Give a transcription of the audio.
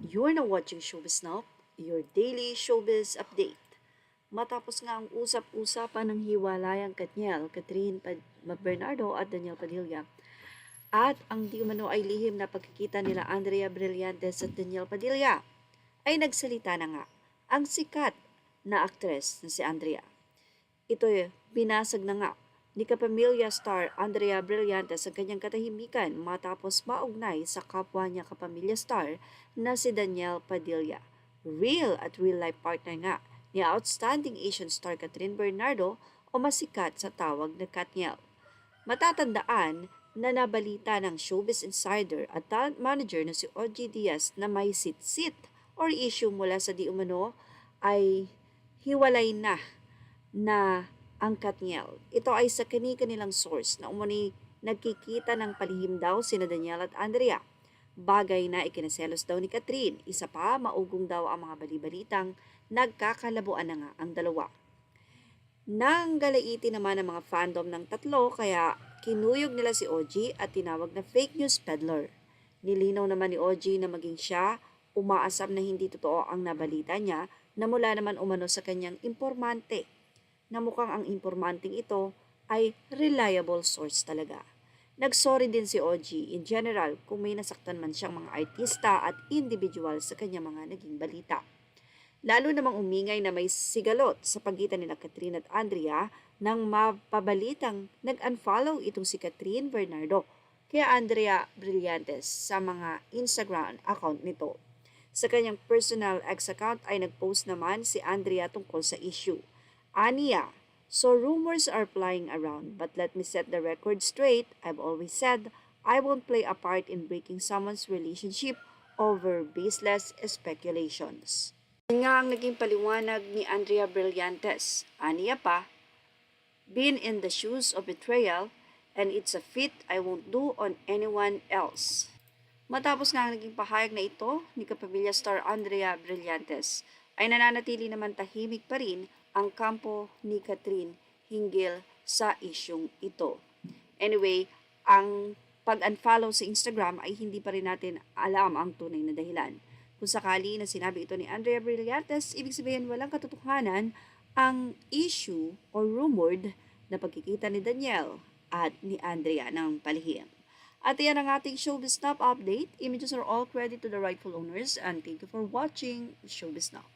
You're now watching Showbiz Now, your daily showbiz update. Matapos nga ang usap-usapan ng hiwalayang Katniel, Catherine Bernardo at Daniel Padilla, at ang di umano ay lihim na pagkikita nila Andrea Brillantes at Daniel Padilla, ay nagsalita na nga ang sikat na aktres na si Andrea. Ito'y binasag na nga ni kapamilya star Andrea Brillantes ang kanyang katahimikan matapos maugnay sa kapwa niya kapamilya star na si Daniel Padilla. Real at real-life partner nga ni outstanding Asian star Catherine Bernardo o masikat sa tawag na Katniel. Matatandaan na nabalita ng Showbiz Insider at talent manager na si OG Diaz na may sit-sit or issue mula sa di umano ay hiwalay na ang Katniel. Ito ay sa kani-kanilang source na umuni nagkikita ng palihim daw sina Daniel at Andrea. Bagay na ikinaselos daw ni Catherine. Isa pa, maugong daw ang mga balibalitang nagkakalabuan na nga ang dalawa. Nang galaiti naman ang mga fandom ng tatlo kaya kinuyog nila si OG at tinawag na fake news peddler. Nilinaw naman ni OG na maging siya umaasam na hindi totoo ang nabalita niya na mula naman umano sa kanyang impormante na mukhang ang impormanting ito ay reliable source talaga. Nagsorry din si OG in general kung may nasaktan man siyang mga artista at individual sa kanyang mga naging balita. Lalo namang umingay na may sigalot sa pagitan nila Catherine at Andrea nang mapabalitang nag-unfollow itong si Catherine Bernardo kaya Andrea Brillantes sa mga Instagram account nito. Sa kanyang personal X account ay nagpost naman si Andrea tungkol sa issue. Aniya, so rumors are flying around, but let me set the record straight. I've always said I won't play a part in breaking someone's relationship over baseless speculations. Yan nga ang naging paliwanag ni Andrea Brillantes. Aniya pa, been in the shoes of betrayal and it's a feat I won't do on anyone else. Matapos nga ang naging pahayag na ito ni kapamilya star Andrea Brillantes, ay nananatili naman tahimik pa rin ang kampo ni Catherine hinggil sa isyung ito. Anyway, ang pag-unfollow sa Instagram ay hindi pa rin natin alam ang tunay na dahilan. Kung sakali na sinabi ito ni Andrea Brillantes, ibig sabihin walang katotohanan ang issue or rumored na pagkikita ni Daniel at ni Andrea ng palihim. At iyan ang ating Showbiz Now update. Images are all credit to the rightful owners and thank you for watching Showbiz Now.